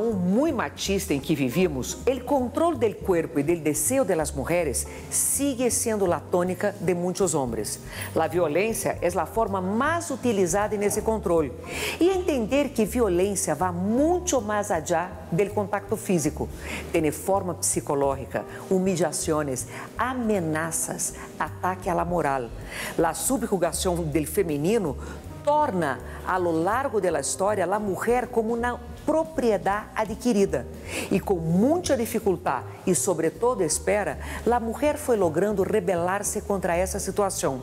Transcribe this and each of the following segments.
aún muy machista en que vivimos, el control del cuerpo y del deseo de las mujeres sigue siendo la tónica de muchos hombres. La violencia es la forma más utilizada en ese control. Y entender que violencia va mucho más allá del contacto físico. Tiene forma psicológica, humillaciones, amenazas, ataque a la moral. La subjugación del femenino torna, a lo largo da história, a mulher como uma propriedade adquirida. E com muita dificuldade e, sobretudo, espera, a mulher foi logrando rebelar-se contra essa situação.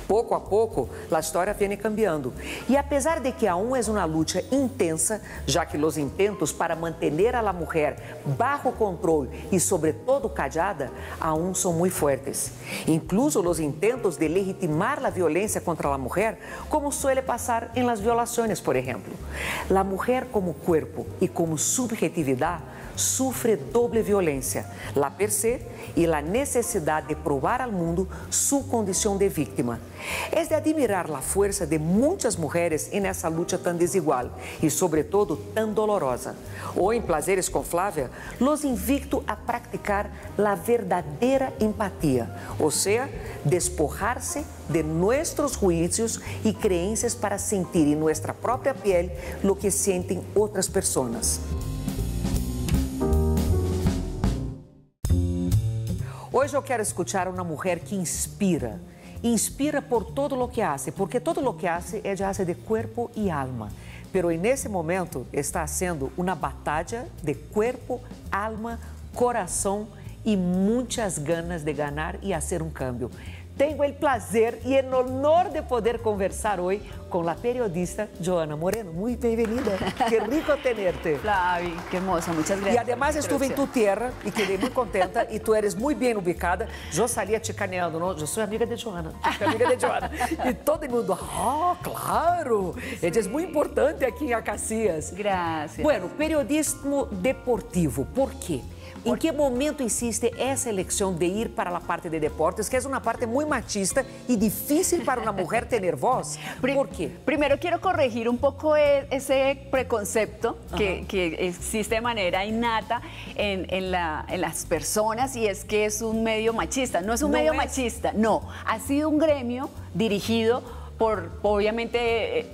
Pouco a pouco, a história vem cambiando. E apesar de que aún é uma luta intensa, já que os intentos para manter a mulher bajo controle e, sobretudo, callada, aún são muito fortes. Incluso os intentos de legitimar a violência contra a mulher, como suele passar em las violações, por exemplo. A mulher como corpo e como subjetividade sufre doble violência, la per se e la necessidade de provar ao mundo sua condição de vítima. É de admirar a força de muitas mulheres nessa luta tão desigual e, sobretudo, tão dolorosa. Hoje, em Placeres com Flávia, los invito a praticar a verdadeira empatia, ou seja, despojar-se de nossos juízos e crenças para sentir em nossa própria pele lo que sentem outras pessoas. Hoje eu quero escuchar uma mulher que inspira. Inspira por todo o que hace, porque todo o que hace, ella hace de cuerpo e alma. Pero nesse momento está sendo uma batalha de cuerpo, alma, coração e muitas ganas de ganhar e fazer um cambio. Tenho o prazer e o honor de poder conversar hoje com a periodista Joana Moreno. Muito bem-vinda. Que rico tenerte. Flavi, qué hermosa, muchas gracias. Y además estuve en tu tierra y quedé muy contenta y tú eres muy bien ubicada. Yo salía chicaneando, ¿no? Yo soy amiga de Joana, Y todo el mundo, claro, ella es muy importante aquí en Acacias. Gracias. Bueno, periodismo deportivo, ¿por qué? ¿En qué momento hiciste esa elección de ir para la parte de deportes, que es una parte muy machista y difícil para una mujer tener voz? ¿Por qué? Primero quiero corregir un poco ese preconcepto que existe de manera innata en las personas, y es que es un medio machista. No es un medio machista, no. Ha sido un gremio dirigido por, obviamente,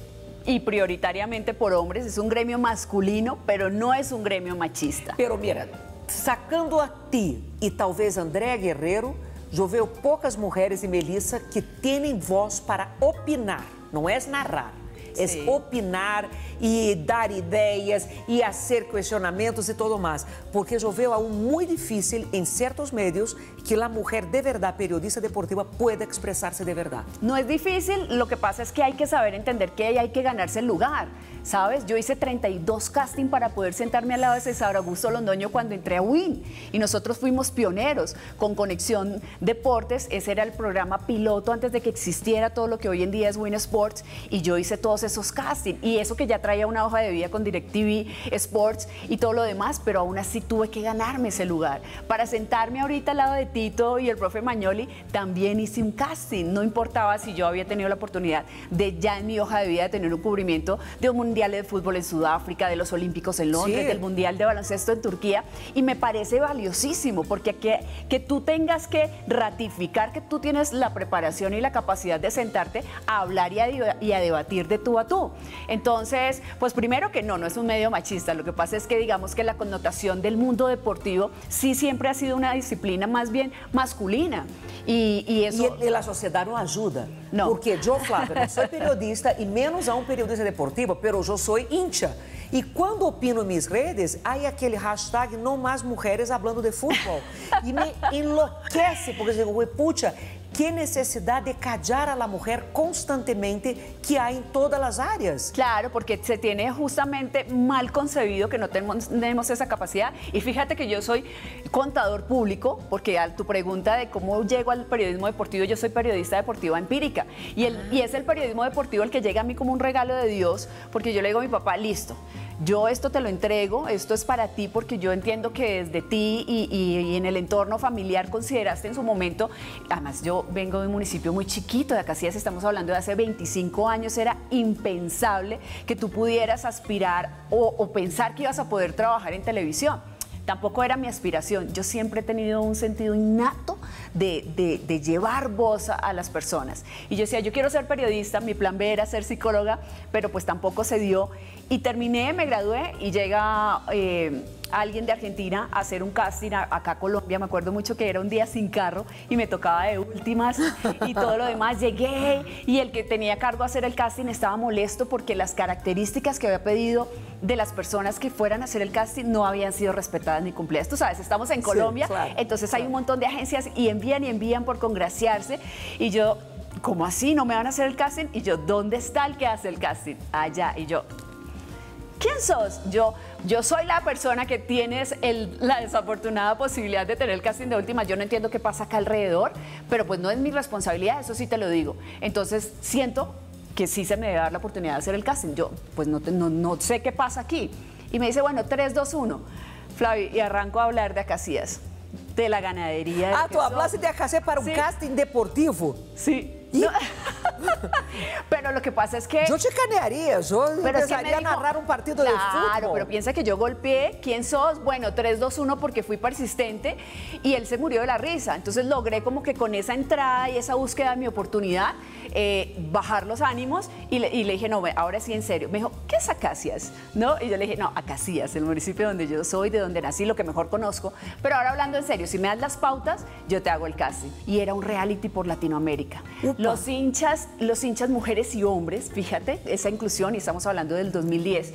y prioritariamente por hombres. Es un gremio masculino, pero no es un gremio machista. Pero mira, sacando a ti e talvez Andréa Guerreiro, eu vejo poucas mulheres e Melissa que têm voz para opinar, não é narrar. É opinar e dar ideias e fazer questionamentos e tudo mais. Porque eu vejo aún muito difícil em certos medios que a mulher de verdade, periodista deportiva, pueda expressar-se de verdade. No es difícil, lo que pasa es que hay que saber entender que hay que ganarse el lugar, ¿sabes? Yo hice 32 casting para poder sentarme al lado de César Augusto Londoño cuando entré a WIN, y nosotros fuimos pioneros con Conexión Deportes. Ese era el programa piloto antes de que existiera todo lo que hoy en día es WIN Sports, y yo hice todos esos castings, y eso que ya traía una hoja de vida con DirecTV Sports y todo lo demás, pero aún así tuve que ganarme ese lugar. Para sentarme ahorita al lado de Tito y el profe Magnoli, también hice un casting. No importaba si yo había tenido la oportunidad de ya en mi hoja de vida de tener un cubrimiento de un mundial de fútbol en Sudáfrica, de los Olímpicos en Londres, del mundial de baloncesto en Turquía, y me parece valiosísimo, porque que tú tengas que ratificar que tú tienes la preparación y la capacidad de sentarte a hablar y a debatir de tú a tú. Entonces, pues primero que no es un medio machista. Lo que pasa es que digamos que la connotación del mundo deportivo sí siempre ha sido una disciplina más bien masculina. Y eso... E a sociedade não ajuda. Não. Porque eu, Flávia, não sou periodista e menos a periodista deportivo, pero eu sou hincha. E quando opino em minhas redes, há aquele hashtag não mais mulheres hablando de futebol. E me enlouquece, porque eu digo, pucha, que necessidade de callar a la mujer constantemente que hay en todas las áreas. Claro, porque se tiene justamente mal concebido que no tenemos esa capacidad. Y fíjate que yo soy contador público, porque a tu pregunta de cómo llego al periodismo deportivo, yo soy periodista deportiva empírica. Y es el periodismo deportivo el que llega a mí como un regalo de Dios, porque yo le digo a mi papá, listo, yo esto te lo entrego, esto es para ti porque yo entiendo que desde ti y en el entorno familiar consideraste en su momento, además yo vengo de un municipio muy chiquito, de Acacías, estamos hablando de hace 25 años, era impensable que tú pudieras aspirar o pensar que ibas a poder trabajar en televisión. Tampoco era mi aspiración. Yo siempre he tenido un sentido innato de llevar voz a las personas. Y yo decía, yo quiero ser periodista, mi plan B era ser psicóloga, pero pues tampoco se dio. Y terminé, me gradué y llega alguien de Argentina a hacer un casting acá a Colombia. Me acuerdo mucho que era un día sin carro y me tocaba de últimas y todo lo demás. Llegué y el que tenía cargo de hacer el casting estaba molesto porque las características que había pedido de las personas que fueran a hacer el casting no habían sido respetadas ni cumplidas. Tú sabes, estamos en Colombia, sí, claro, entonces hay un montón de agencias y envían por congraciarse. Y yo, ¿cómo así? ¿No me van a hacer el casting? Y yo, ¿dónde está el que hace el casting? Allá. Y yo, ¿quién sos? Yo soy la persona que tienes la desafortunada posibilidad de tener el casting de última. Yo no entiendo qué pasa acá alrededor, pero pues no es mi responsabilidad, eso sí te lo digo. Entonces siento que sí se me debe dar la oportunidad de hacer el casting. Yo pues no sé qué pasa aquí. Y me dice, bueno, 3, 2, 1. Flavio, y arranco a hablar de Acacías, de la ganadería. Ah, tú hablaste de Acacías para un casting deportivo. Sí. No. Pero lo que pasa es que... Yo chicanearía, yo empezaría a narrar un partido de fútbol. Claro, pero piensa que yo golpeé. ¿Quién sos? Bueno, 3, 2, 1 porque fui persistente y él se murió de la risa. Entonces logré como que con esa entrada y esa búsqueda de mi oportunidad bajar los ánimos y le dije, no, ahora sí en serio. Me dijo, ¿qué es Acacías? ¿No? Y yo le dije, no, Acacías, el municipio donde yo soy, de donde nací, lo que mejor conozco. Pero ahora hablando en serio, si me das las pautas, yo te hago el casting. Y era un reality por Latinoamérica. Los hinchas mujeres y hombres, fíjate, esa inclusión, y estamos hablando del 2010,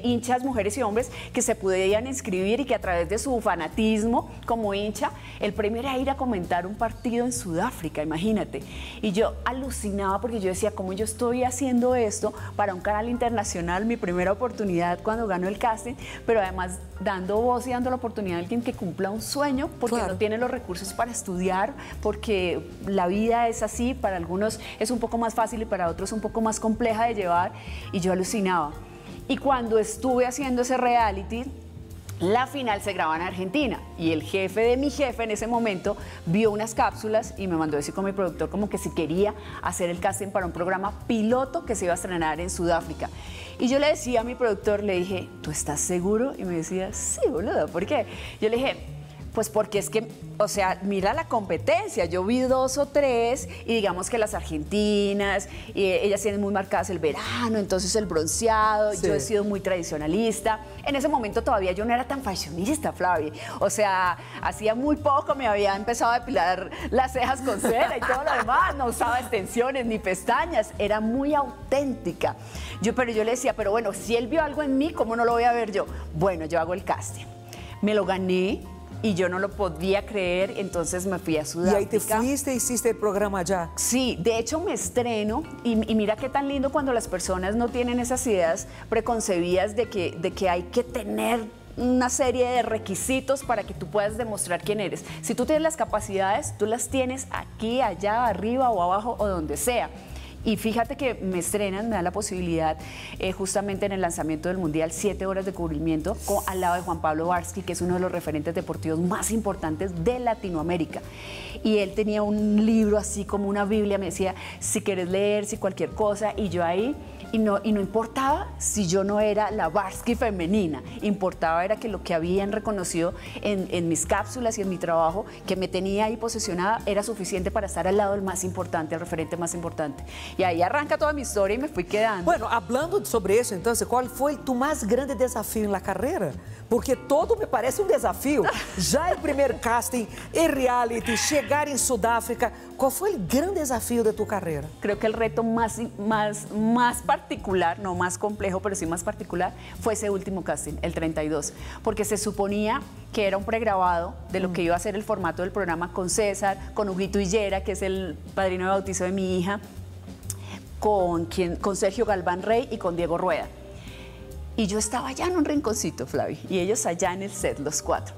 hinchas mujeres y hombres que se pudieran inscribir y que a través de su fanatismo como hincha, el premio era ir a comentar un partido en Sudáfrica, imagínate. Y yo alucinaba porque yo decía, ¿cómo yo estoy haciendo esto para un canal internacional? Mi primera oportunidad cuando gano el casting, pero además dando voz y dando la oportunidad a alguien que cumpla un sueño, porque claro, no tiene los recursos para estudiar, porque la vida es así, para algunos es un poco más fácil y para otros un poco más compleja de llevar, y yo alucinaba. Y cuando estuve haciendo ese reality, la final se graba en Argentina y el jefe de mi jefe en ese momento vio unas cápsulas y me mandó a decir con mi productor como que si quería hacer el casting para un programa piloto que se iba a estrenar en Sudáfrica. Y yo le decía a mi productor, le dije, ¿tú estás seguro? Y me decía, sí, boludo, ¿por qué? Yo le dije, pues porque es que, o sea, mira la competencia, yo vi 2 o 3 y digamos que las argentinas, ellas tienen muy marcadas el verano, entonces el bronceado, sí. Yo he sido muy tradicionalista. En ese momento todavía yo no era tan fashionista, Flavia. O sea, hacía muy poco me había empezado a depilar las cejas con cera y todo lo demás, no usaba extensiones ni pestañas, era muy auténtica. Pero yo le decía, pero bueno, si él vio algo en mí, ¿cómo no lo voy a ver yo? Bueno, yo hago el casting. Me lo gané. Y yo no lo podía creer, entonces me fui a Sudáfrica. ¿Y ahí te fuiste, hiciste el programa allá? Sí, de hecho me estreno y mira qué tan lindo cuando las personas no tienen esas ideas preconcebidas de que hay que tener una serie de requisitos para que tú puedas demostrar quién eres. Si tú tienes las capacidades, tú las tienes aquí, allá, arriba o abajo o donde sea. Y fíjate que me estrenan, me dan la posibilidad justamente en el lanzamiento del Mundial, 7 horas de cubrimiento al lado de Juan Pablo Varsky, que es uno de los referentes deportivos más importantes de Latinoamérica. Y él tenía un libro así como una Biblia, me decía, si quieres leer, si cualquier cosa, y yo ahí... Y no importaba si yo no era la Varsky femenina, importaba era que lo que habían reconocido en mis cápsulas y en mi trabajo, que me tenía ahí posesionada, era suficiente para estar al lado del más importante, el referente más importante. Y ahí arranca toda mi historia y me fui quedando. Bueno, hablando sobre eso, entonces, ¿cuál fue tu más grande desafío en la carrera? Porque todo me parece un desafío. Ya el primer casting, el reality, llegar en Sudáfrica, ¿cuál fue el gran desafío de tu carrera? Creo que el reto más particular, no más complejo, pero sí más particular, fue ese último casting, el 32, porque se suponía que era un pregrabado de lo que iba a ser el formato del programa con César, con Huguito Hillera, que es el padrino de bautizo de mi hija, con Sergio Galván Rey y con Diego Rueda. Y yo estaba allá en un rinconcito, Flavi, y ellos allá en el set, los 4.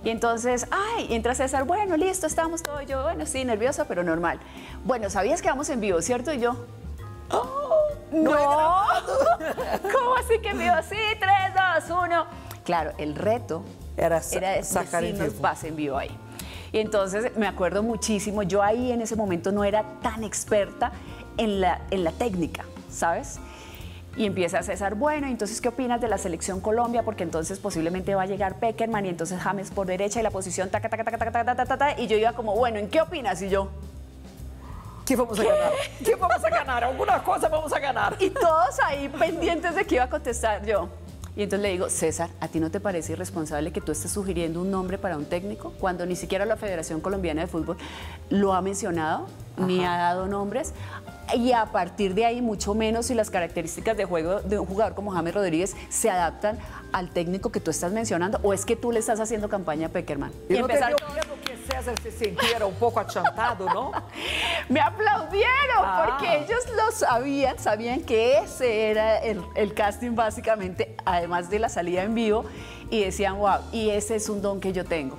Y entonces, entra César, bueno, listo, estamos todos. Yo, bueno, sí, nerviosa, pero normal. Bueno, ¿sabías que vamos en vivo, cierto? Y yo, ¡oh! No. ¿Cómo así que en vivo? Sí, 3, 2, 1. Claro, el reto era decirnos pase en vivo ahí. Y entonces me acuerdo muchísimo, yo ahí en ese momento no era tan experta en la técnica, ¿sabes? Y empieza César, bueno, entonces, ¿qué opinas de la selección Colombia? Porque entonces posiblemente va a llegar Pekerman y entonces James por derecha y la posición taca, taca, taca, taca, taca, taca, taca, y yo iba como, bueno, ¿en qué opinas? Y yo, ¿qué vamos a ganar? ¿Qué vamos a ganar? Alguna cosa vamos a ganar. Y todos ahí pendientes de que iba a contestar yo. Y entonces le digo, César, ¿a ti no te parece irresponsable que tú estés sugiriendo un nombre para un técnico cuando ni siquiera la Federación Colombiana de Fútbol lo ha mencionado, ni ha dado nombres? Y a partir de ahí, mucho menos si las características de juego de un jugador como James Rodríguez se adaptan al técnico que tú estás mencionando, o es que tú le estás haciendo campaña a Pekerman. Y no empezar... te dio miedo que César se sintiera un poco achantado, ¿no? Me aplaudieron porque ellos lo sabían que ese era el casting básicamente, además de la salida en vivo, y decían, wow, y ese es un don que yo tengo.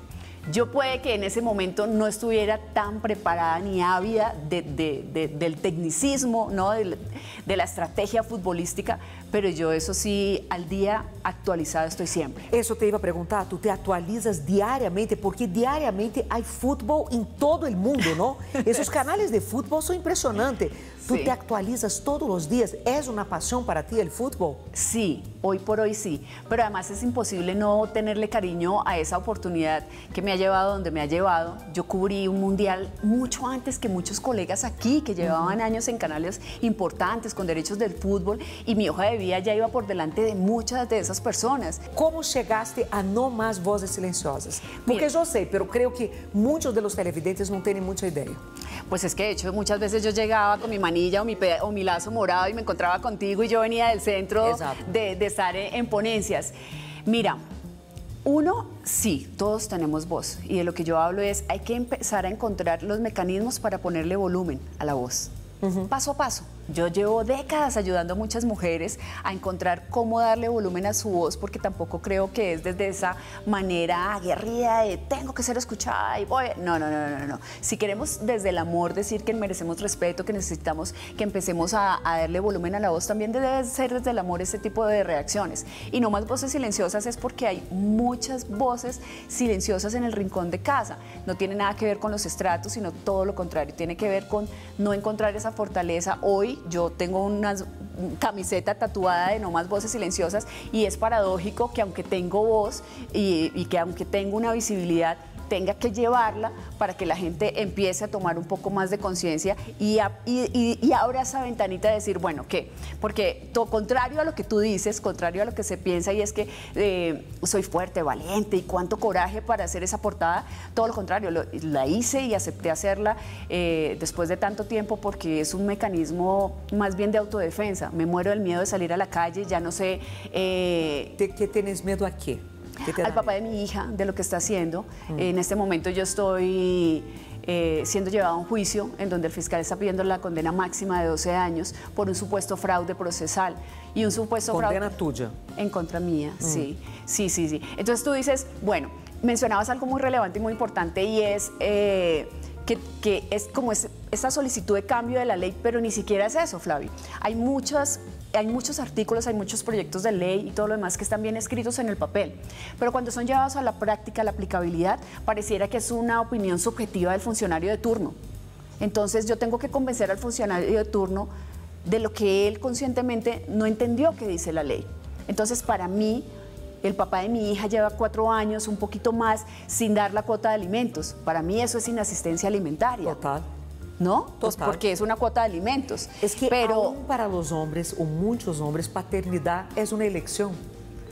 Yo puede que en ese momento no estuviera tan preparada ni ávida del tecnicismo, ¿no? de la estrategia futbolística, pero yo eso sí, al día actualizada estoy siempre. Eso te iba a preguntar, tú te actualizas diariamente, porque diariamente hay fútbol en todo el mundo, ¿no? Esos canales de fútbol son impresionantes. Tú te actualizas todos los días. ¿Es una pasión para ti el fútbol? Sí, hoy por hoy sí, pero además es imposible no tenerle cariño a esa oportunidad que me ha llevado donde me ha llevado. Yo cubrí un mundial mucho antes que muchos colegas aquí que llevaban años en canales importantes con derechos del fútbol, y mi hoja de vida ya iba por delante de muchas de esas personas. ¿Cómo llegaste a No Más Voces Silenciosas? Porque yo sé, pero creo que muchos de los televidentes no tienen mucha idea. Pues es que de hecho muchas veces yo llegaba con mi manilla o mi lazo morado y me encontraba contigo, y yo venía del centro de estar en ponencias. Mira, uno, sí, todos tenemos voz, y de lo que yo hablo es, hay que empezar a encontrar los mecanismos para ponerle volumen a la voz. Paso a paso. Yo llevo décadas ayudando a muchas mujeres a encontrar cómo darle volumen a su voz, porque tampoco creo que es desde esa manera aguerrida de tengo que ser escuchada y voy. No. Si queremos desde el amor decir que merecemos respeto, que necesitamos que empecemos a darle volumen a la voz, también debe ser desde el amor ese tipo de reacciones. Y No Más Voces Silenciosas es porque hay muchas voces silenciosas en el rincón de casa. No tiene nada que ver con los estratos, sino todo lo contrario. Tiene que ver con no encontrar esa fortaleza. Hoy yo tengo una camiseta tatuada de No Más Voces Silenciosas, y es paradójico que aunque tengo voz y que aunque tengo una visibilidad, tenga que llevarla para que la gente empiece a tomar un poco más de conciencia y abra esa ventanita de decir, bueno, ¿qué? Porque todo contrario a lo que tú dices, contrario a lo que se piensa, y es que soy fuerte, valiente y cuánto coraje para hacer esa portada, todo lo contrario, la hice y acepté hacerla después de tanto tiempo, porque es un mecanismo más bien de autodefensa. Me muero del miedo de salir a la calle, ya no sé... ¿De qué tienes miedo a qué? Al papá de mi hija, de lo que está haciendo. En este momento yo estoy siendo llevado a un juicio en donde el fiscal está pidiendo la condena máxima de 12 años por un supuesto fraude procesal y un supuesto ¿Condena fraude tuya? En contra mía, sí. Entonces tú dices, bueno, mencionabas algo muy relevante y muy importante, y es que es como esa solicitud de cambio de la ley, pero ni siquiera es eso, Flavio. Hay muchos artículos, hay muchos proyectos de ley y todo lo demás que están bien escritos en el papel, pero cuando son llevados a la práctica, a la aplicabilidad, pareciera que es una opinión subjetiva del funcionario de turno. Entonces yo tengo que convencer al funcionario de turno de lo que él conscientemente no entendió que dice la ley. Entonces, para mí, el papá de mi hija lleva 4 años, un poquito más, sin dar la cuota de alimentos. Para mí eso es inasistencia alimentaria. Total. ¿No? Pues porque es una cuota de alimentos. Es que aún para los hombres, o muchos hombres, paternidad es una elección.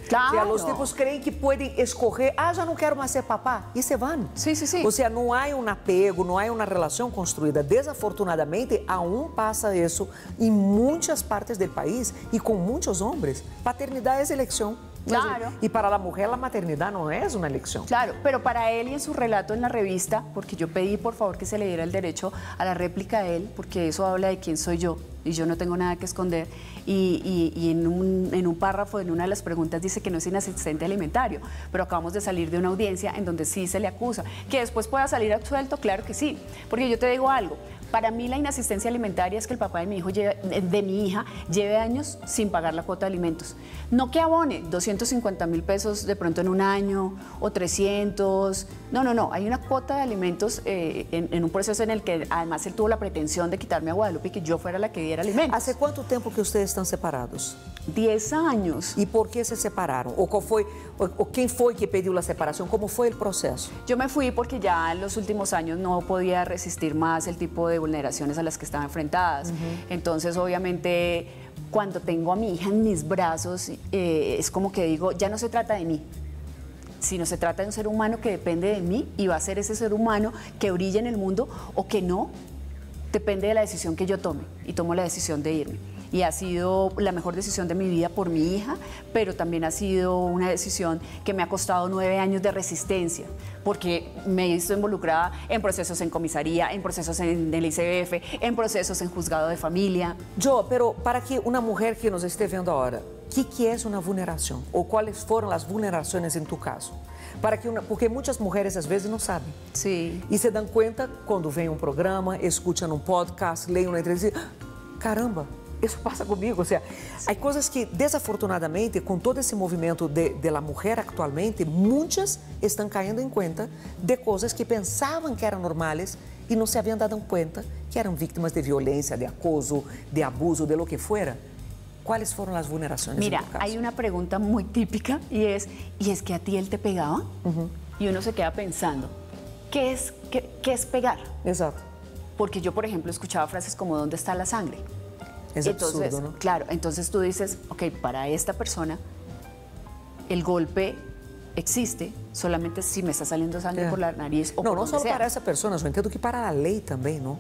Claro. O sea, los tipos creen que pueden escoger, ya no quiero más ser papá, y se van. Sí. O sea, no hay un apego, no hay una relación construida. Desafortunadamente, aún pasa eso en muchas partes del país y con muchos hombres. Paternidad es elección. Claro. Y para la mujer la maternidad no es una elección. Claro, pero para él y en su relato en la revista, porque yo pedí por favor que se le diera el derecho a la réplica a él, porque eso habla de quién soy yo y yo no tengo nada que esconder. Y en un párrafo, en una de las preguntas, dice que no es inasistente alimentario, pero acabamos de salir de una audiencia en donde sí se le acusa. ¿Que después pueda salir absuelto? Claro que sí, porque yo te digo algo. Para mí la inasistencia alimentaria es que el papá de mi hija lleve años sin pagar la cuota de alimentos. No que abone 250.000 pesos de pronto en un año o 300. No. Hay una cuota de alimentos en un proceso en el que además él tuvo la pretensión de quitarme a Guadalupe y que yo fuera la que diera alimentos. ¿Hace cuánto tiempo que ustedes están separados? 10 años. ¿Y por qué se separaron? ¿O quién fue que pidió la separación? ¿Cómo fue el proceso? Yo me fui porque ya en los últimos años no podía resistir más el tipo de vulneraciones a las que estaba enfrentadas. Entonces, obviamente, cuando tengo a mi hija en mis brazos, es como que digo, ya no se trata de mí, sino se trata de un ser humano que depende de mí y va a ser ese ser humano que brilla en el mundo o que no, depende de la decisión que yo tome, y tomo la decisión de irme. Y ha sido la mejor decisión de mi vida por mi hija, pero también ha sido una decisión que me ha costado 9 años de resistencia, porque me he visto involucrada en procesos en comisaría, en procesos en el ICBF, en procesos en juzgado de familia. Pero para que una mujer que nos esté viendo ahora, ¿qué es una vulneración? ¿O cuáles fueron las vulneraciones en tu caso? Porque muchas mujeres às vezes não sabem. Sí. E se dão conta quando vem um programa, escutam um podcast, leem uma entrevista e caramba, isso passa comigo. Ou seja, há coisas que, desafortunadamente, com todo esse movimento de la mujer atualmente, muitas estão caindo em conta de coisas que pensavam que eram normais e não se haviam dado conta que eram vítimas de violência, de acoso, de abuso, de lo que fuera. ¿Cuáles fueron las vulneraciones? Mira, hay una pregunta muy típica y es que a ti él te pegaba? Y uno se queda pensando, ¿qué es pegar? Exacto. Porque yo, por ejemplo, escuchaba frases como ¿dónde está la sangre? Es entonces, absurdo, ¿no? Claro, entonces tú dices, ok, para esta persona el golpe existe solamente si me está saliendo sangre por la nariz o por no donde solo sea. para esa persona, yo entiendo que para la ley también, ¿no?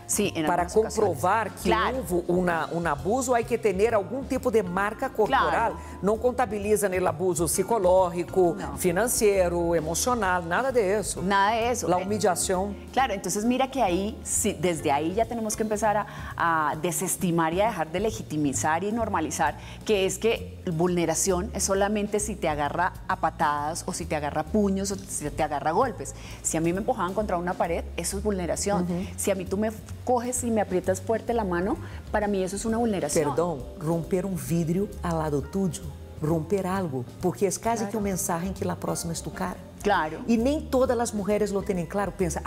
Sí, en para comprobar ocasiones. que Claro. hubo un abuso, hay que tener algún tipo de marca corporal. Claro. No contabilizan el abuso psicológico, No. financiero, emocional, nada de eso. Nada de eso. La humillación. Claro, entonces mira que ahí, sí, desde ahí ya tenemos que empezar a desestimar y a dejar de legitimizar y normalizar que es que vulneración es solamente si te agarra a patadas o si te agarra a puños o si te agarra a golpes. Si a mí me empujaban contra una pared, eso es vulneración. Si a mí tú me coges y me aprietas fuerte la mano, para mí eso es una vulneración. Perdón, romper un vidrio al lado tuyo, romper algo, porque es casi que un mensaje en que la próxima es tu cara. Claro. Y nem todas las mujeres lo tienen claro. Piensa,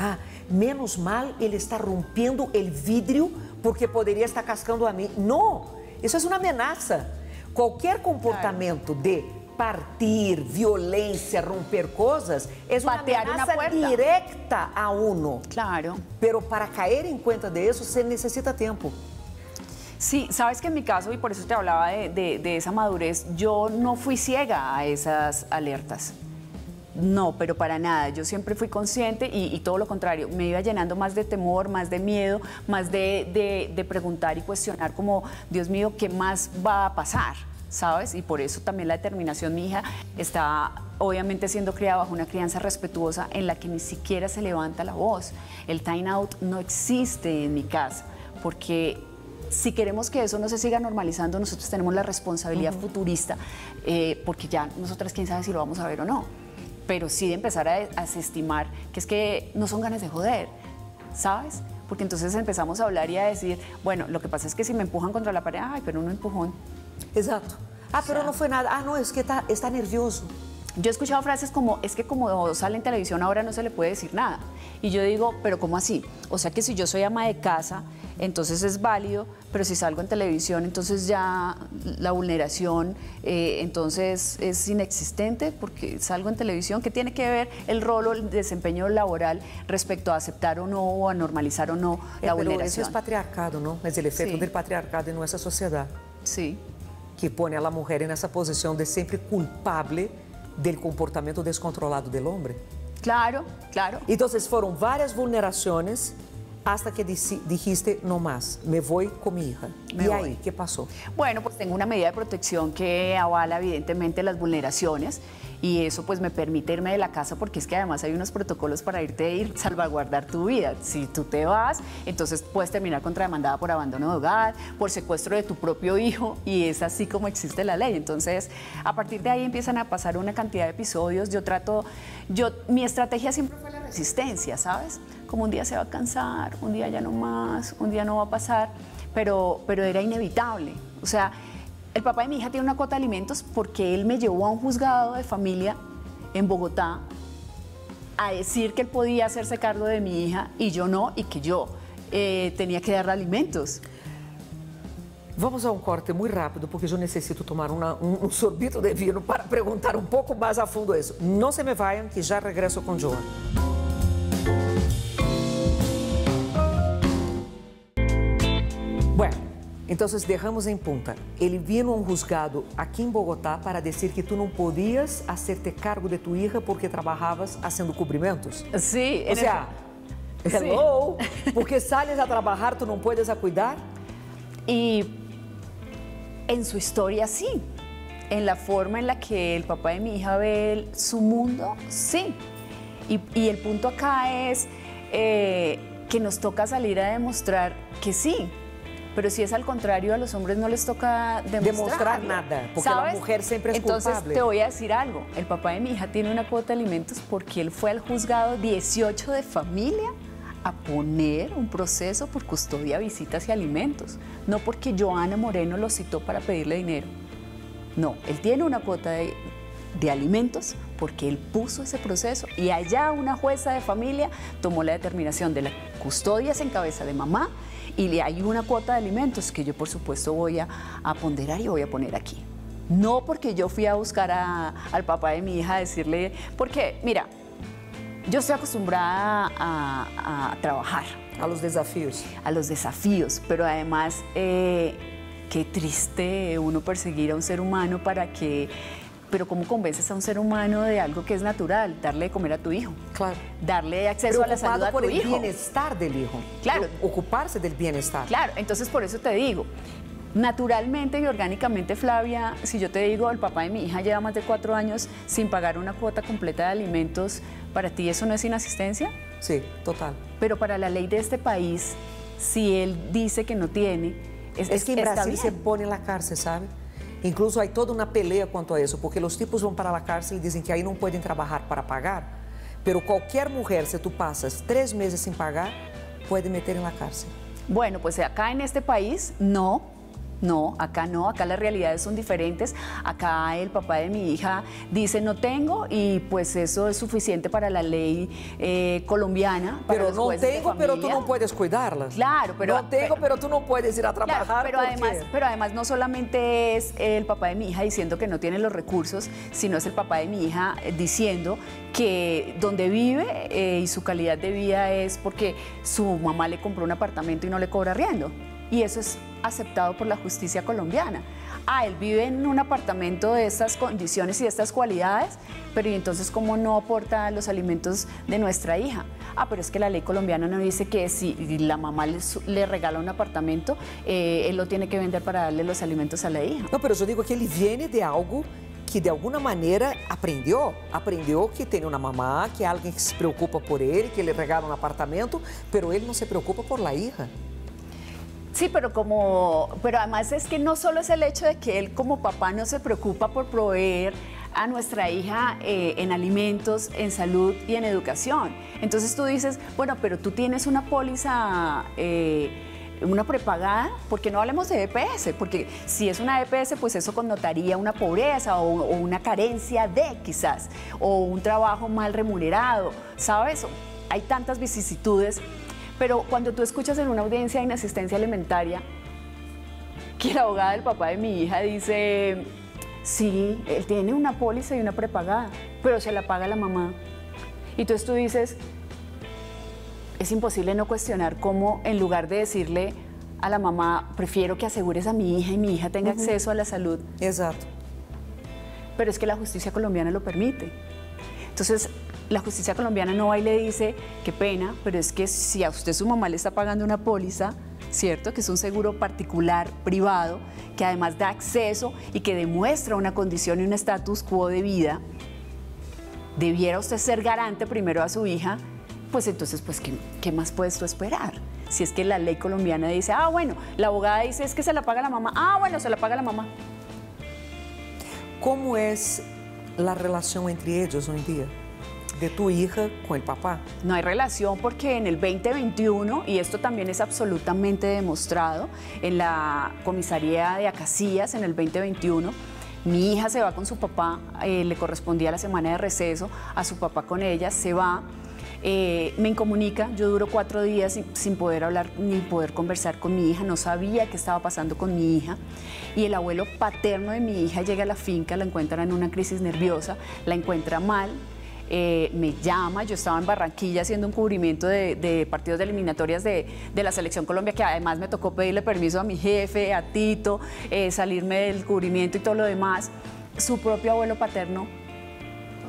menos mal él está rompiendo el vidrio porque podría estar cascando a mí. No, eso es una amenaza. Cualquier comportamiento de partir, violência, romper coisas, é uma ameaça directa a uno. Claro. Pero para caer en cuenta de eso se necesita tiempo. Sí, sabes que en mi caso, y por eso te hablaba de esa madurez, yo no fui ciega a esas alertas. No, pero para nada. Yo siempre fui consciente y todo lo contrario. Me iba llenando más de temor, más de miedo, más de preguntar y cuestionar como, Dios mío, ¿qué más va a pasar? ¿Sabes? Y por eso también la determinación. Mi hija está obviamente siendo criada bajo una crianza respetuosa en la que ni siquiera se levanta la voz. El time out no existe en mi casa, porque si queremos que eso no se siga normalizando, nosotros tenemos la responsabilidad futurista, porque ya nosotras quién sabe si lo vamos a ver o no, pero sí de empezar a desestimar que es que no son ganas de joder, ¿sabes? Porque entonces empezamos a hablar y a decir, bueno, lo que pasa es que si me empujan contra la pared, ay, pero un empujón. Exacto. Pero no fue nada. No, es que está nervioso. Yo he escuchado frases como, es que como sale en televisión ahora no se le puede decir nada. Y yo digo, pero ¿cómo así? O sea que si yo soy ama de casa, entonces es válido, pero si salgo en televisión, entonces ya la vulneración, entonces es inexistente porque salgo en televisión. ¿Qué tiene que ver el rol o el desempeño laboral respecto a aceptar o no, o a normalizar o no la vulneración? Eso es patriarcado, ¿no? Es el efecto del patriarcado en nuestra sociedad. Sí. Que pone a la mujer en esa posición de siempre culpable del comportamiento descontrolado del hombre. Claro, claro. Entonces fueron varias vulneraciones hasta que dijiste, no más, me voy con mi hija. Me ¿Y voy. ahí qué pasó? Bueno, pues tengo una medida de protección que avala evidentemente las vulneraciones y eso pues me permite irme de la casa porque es que además hay unos protocolos para irte y salvaguardar tu vida. Si tú te vas, entonces puedes terminar contrademandada por abandono de hogar, por secuestro de tu propio hijo y es así como existe la ley. Entonces, a partir de ahí empiezan a pasar una cantidad de episodios. Mi estrategia siempre fue la resistencia, ¿sabes? Como un día se va a cansar, un día ya no más, un día no va a pasar, pero era inevitable. O sea, el papá de mi hija tiene una cuota de alimentos porque él me llevó a un juzgado de familia en Bogotá a decir que él podía hacerse cargo de mi hija y yo no, y que yo tenía que darle alimentos. Vamos a un corte muy rápido porque yo necesito tomar un sorbito de vino para preguntar un poco más a fondo eso. No se me vayan que ya regreso con Joan. Bueno, entonces dejamos en punta. Ele vino a un juzgado aquí en Bogotá para decir que tú no podías hacerte cargo de tu hija porque trabajabas haciendo cubrimientos. Sí, O sea, hello, porque sales a trabajar, tú no puedes a cuidar. Y en su historia sí, en la forma en la que el papá de mi hija ve su mundo, sí. Y el punto acá es que nos toca salir a demostrar que sí. Pero si es al contrario, a los hombres no les toca demostrar nada, porque ¿sabes? la mujer siempre es Entonces, culpable. te voy a decir algo, el papá de mi hija tiene una cuota de alimentos porque él fue al juzgado 18 de familia a poner un proceso por custodia, visitas y alimentos, no porque Joana Moreno lo citó para pedirle dinero. No, él tiene una cuota de alimentos porque él puso ese proceso y allá una jueza de familia tomó la determinación de la custodia en cabeza de mamá y hay una cuota de alimentos que yo por supuesto voy a ponderar y voy a poner aquí. No porque yo fui a buscar al papá de mi hija a decirle, porque mira, yo estoy acostumbrada a trabajar. A los desafíos. A los desafíos, pero además qué triste uno perseguir a un ser humano para que... Pero ¿cómo convences a un ser humano de algo que es natural? Darle de comer a tu hijo. Claro. Darle acceso a la salud a tu hijo. Preocupado por el bienestar del hijo. Claro. Ocuparse del bienestar. Claro, entonces por eso te digo, naturalmente y orgánicamente, Flavia, si yo te digo, el papá de mi hija lleva más de 4 años sin pagar una cuota completa de alimentos, ¿para ti eso no es inasistencia? Sí, total. Pero para la ley de este país, si él dice que no tiene, es que en está Brasil bien. se pone en la cárcel, ¿sabe? Incluso hay toda una pelea cuanto a eso, porque los tipos van para la cárcel y dicen que ahí no pueden trabajar para pagar. Pero cualquier mujer, si tú pasas 3 meses sin pagar, puede meter en la cárcel. Bueno, pues acá en este país no, acá las realidades son diferentes. Acá el papá de mi hija dice no tengo y pues eso es suficiente para la ley colombiana. Para Pero los no jueces de tengo, pero tú familia. no puedes cuidarlas. Claro, pero... No tengo, pero tú no puedes ir a trabajar. Claro, pero además no solamente es el papá de mi hija diciendo que no tiene los recursos, sino es el papá de mi hija diciendo que donde vive y su calidad de vida es porque su mamá le compró un apartamento y no le cobra arriendo. Y eso es aceptado por la justicia colombiana. Él vive en un apartamento de estas condiciones y de estas cualidades, pero ¿y entonces cómo no aporta los alimentos de nuestra hija? Pero es que la ley colombiana no dice que si la mamá le regala un apartamento, él lo tiene que vender para darle los alimentos a la hija. No, pero yo digo que él viene de algo que de alguna manera aprendió que tiene una mamá, que hay alguien que se preocupa por él, que le regala un apartamento, pero él no se preocupa por la hija. Sí, pero además es que no solo es el hecho de que él como papá no se preocupa por proveer a nuestra hija en alimentos, en salud y en educación. Entonces tú dices, bueno, pero tú tienes una póliza, una prepagada, porque no hablemos de EPS, porque si es una EPS, pues eso connotaría una pobreza o una carencia de quizás, o un trabajo mal remunerado, ¿sabes? Hay tantas vicisitudes. Pero cuando tú escuchas en una audiencia de inasistencia alimentaria que la abogada del papá de mi hija dice, sí, él tiene una póliza y una prepagada, pero se la paga la mamá. Y entonces tú dices, es imposible no cuestionar cómo en lugar de decirle a la mamá, prefiero que asegures a mi hija y mi hija tenga acceso a la salud. Exacto. Pero es que la justicia colombiana lo permite. Entonces, la justicia colombiana no va y le dice, qué pena, pero es que si a usted su mamá le está pagando una póliza, ¿cierto? Que es un seguro particular, privado, que además da acceso y que demuestra una condición y un status quo de vida, debiera usted ser garante primero a su hija, pues entonces, pues, ¿qué más puedes tú esperar? Si es que la ley colombiana dice, ah, bueno, la abogada dice es que se la paga la mamá, ah, bueno, se la paga la mamá. ¿Cómo es la relación entre ellos hoy en día? De tu hija con el papá. No hay relación porque en el 2021, y esto también es absolutamente demostrado, en la comisaría de Acacías en el 2021, mi hija se va con su papá, le correspondía la semana de receso, a su papá con ella, se va, me incomunica, yo duro 4 días sin poder hablar ni poder conversar con mi hija, no sabía qué estaba pasando con mi hija, y el abuelo paterno de mi hija llega a la finca, la encuentra en una crisis nerviosa, la encuentra mal, me llama, yo estaba en Barranquilla haciendo un cubrimiento de partidos de eliminatorias de la Selección Colombia, que además me tocó pedirle permiso a mi jefe, a Tito, salirme del cubrimiento y todo lo demás. Su propio abuelo paterno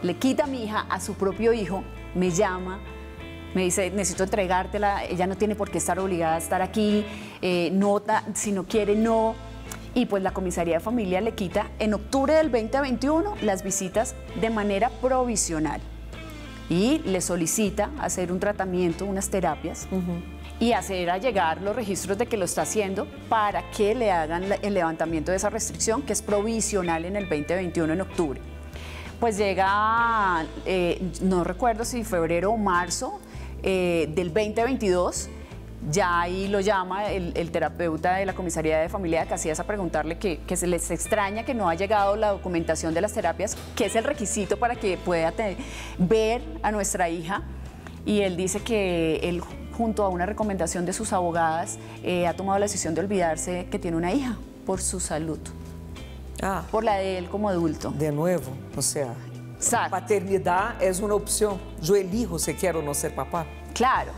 le quita a mi hija a su propio hijo, me llama, me dice, necesito entregártela, ella no tiene por qué estar obligada a estar aquí, si no quiere, no. Y pues la comisaría de familia le quita en octubre del 2021 las visitas de manera provisional y le solicita hacer un tratamiento, unas terapias y hacer llegar los registros de que lo está haciendo para que le hagan el levantamiento de esa restricción que es provisional en el 2021 en octubre. Pues llega, no recuerdo si febrero o marzo del 2022, ya ahí lo llama el terapeuta de la comisaría de familia de Acacías a preguntarle que se les extraña que no ha llegado la documentación de las terapias, que es el requisito para que pueda ver a nuestra hija. Y él dice que él, junto a una recomendación de sus abogadas, ha tomado la decisión de olvidarse que tiene una hija por su salud, por la de él como adulto. De nuevo, o sea, Exacto. Paternidad es una opción. Yo elijo si quiero o no ser papá. Claro.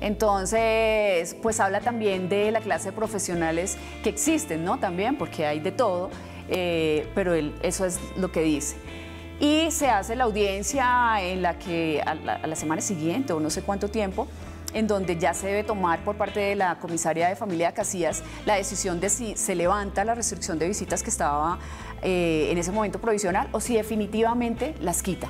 Entonces, pues habla también de la clase de profesionales que existen, ¿no? También, porque hay de todo, pero eso es lo que dice. Y se hace la audiencia en la que a la semana siguiente, o no sé cuánto tiempo, en donde ya se debe tomar por parte de la comisaría de familia de Acacías la decisión de si se levanta la restricción de visitas que estaba en ese momento provisional o si definitivamente las quita.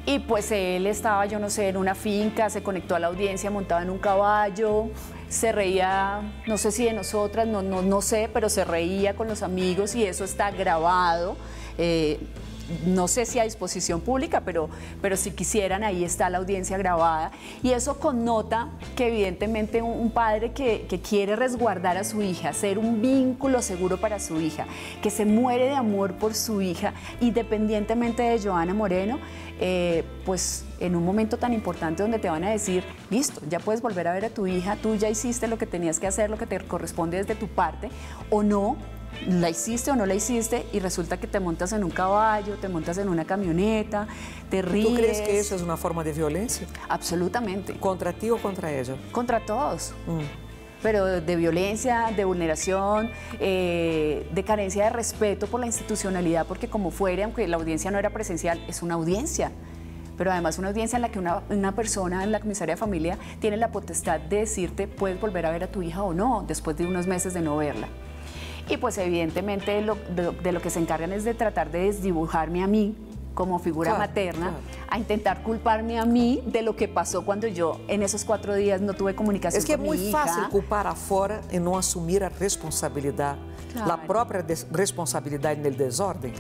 Y pues él estaba, yo no sé, en una finca, se conectó a la audiencia, montado en un caballo, se reía, no sé si de nosotras, no sé, pero se reía con los amigos y eso está grabado. No sé si a disposición pública, pero si quisieran, ahí está la audiencia grabada. Y eso connota que evidentemente un padre que quiere resguardar a su hija, ser un vínculo seguro para su hija, que se muere de amor por su hija, independientemente de Johanna Moreno, pues en un momento tan importante donde te van a decir, listo, ya puedes volver a ver a tu hija, tú ya hiciste lo que tenías que hacer, lo que te corresponde desde tu parte, o no, la hiciste o no la hiciste y resulta que te montas en un caballo, te montas en una camioneta, te ríes. ¿Tú crees que eso es una forma de violencia? Absolutamente. ¿Contra ti o contra ella? Contra todos. Pero de violencia, de vulneración, de carencia de respeto por la institucionalidad, porque como fuere, aunque la audiencia no era presencial, es una audiencia. Pero además una audiencia en la que una persona en la comisaría de familia tiene la potestad de decirte, puedes volver a ver a tu hija o no, después de unos meses de no verla. Y pues evidentemente de lo que se encargan es de tratar de desdibujarme a mí como figura materna, a intentar culparme a mí de lo que pasó cuando yo en esos 4 días no tuve comunicación con mi hija. Es que es muy fácil culpar afuera y no asumir la responsabilidad, la propia responsabilidad en el desorden.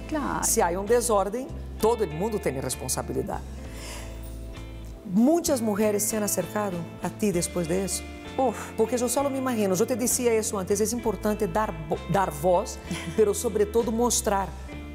Si hay un desorden, todo el mundo tiene responsabilidad. Muchas mujeres se han acercado a ti después de eso. Porque yo solo me imagino, yo te decía eso antes, es importante dar voz, pero sobre todo mostrar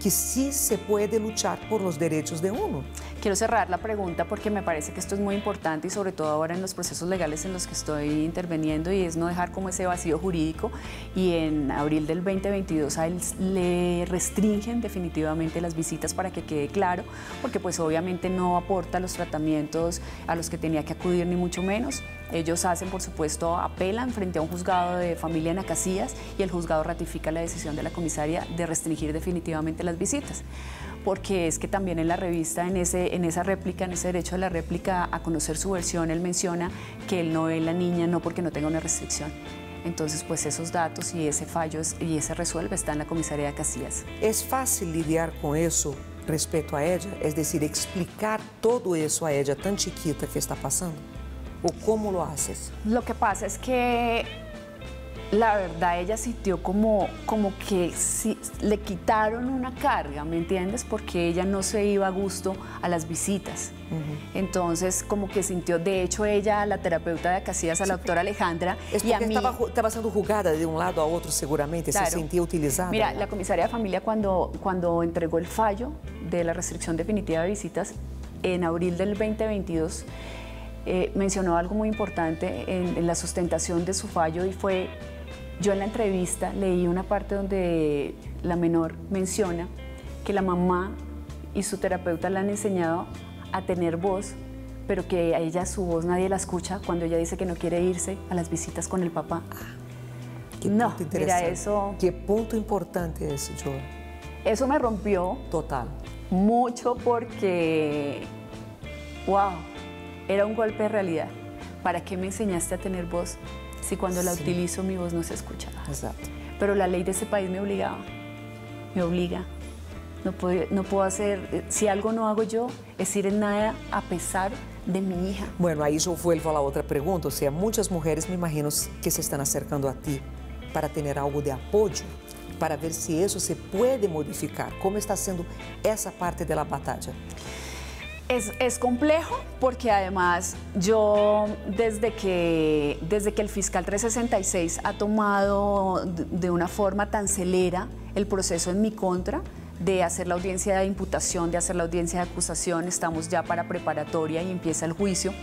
que sí se puede luchar por los derechos de uno. Quiero cerrar la pregunta porque me parece que esto es muy importante y sobre todo ahora en los procesos legales en los que estoy interviniendo, y es no dejar como ese vacío jurídico, y en abril del 2022 a él le restringen definitivamente las visitas para que quede claro, porque pues obviamente no aporta los tratamientos a los que tenía que acudir ni mucho menos. Ellos hacen, por supuesto, apelan frente a un juzgado de familia en Acacías y el juzgado ratifica la decisión de la comisaria de restringir definitivamente las visitas. porque es que también en la revista, en esa réplica, en ese derecho a la réplica, a conocer su versión, él menciona que él no ve la niña no porque no tenga una restricción. Entonces, pues esos datos y ese fallo y ese resuelve está en la comisaría de Casillas. ¿Es fácil lidiar con eso respecto a ella? Es decir, explicar todo eso a ella tan chiquita que está pasando. ¿O cómo lo haces? Lo que pasa es que la verdad ella sintió como que si, le quitaron una carga, ¿me entiendes? Porque ella no se iba a gusto a las visitas. Entonces como que sintió, de hecho ella, la terapeuta de Casillas, a la doctora Alejandra, es porque estaba siendo juzgada de un lado a otro seguramente, claro, se sentía utilizada. Mira, la comisaria de familia cuando entregó el fallo de la restricción definitiva de visitas en abril del 2022, mencionó algo muy importante en la sustentación de su fallo y fue, yo en la entrevista leí una parte donde la menor menciona que la mamá y su terapeuta le han enseñado a tener voz, pero que a ella su voz nadie la escucha cuando ella dice que no quiere irse a las visitas con el papá. No, mira eso. Qué punto importante eso, Joel. Eso me rompió. Total. Mucho porque, wow, era un golpe de realidad. ¿Para qué me enseñaste a tener voz si cuando la utilizo mi voz no se escucha? Exacto. Pero la ley de ese país me obligaba, me obliga. No puedo hacer, si algo no hago yo, es ir en nada a pesar de mi hija. Bueno, ahí yo vuelvo a la otra pregunta. O sea, muchas mujeres me imagino que se están acercando a ti para tener algo de apoyo, para ver si eso se puede modificar. ¿Cómo está siendo esa parte de la batalla? Es complejo porque además yo desde que el fiscal 366 ha tomado de una forma tan celera el proceso en mi contra, de hacer la audiencia de imputación, de hacer la audiencia de acusación, estamos ya para preparatoria y empieza el juicio.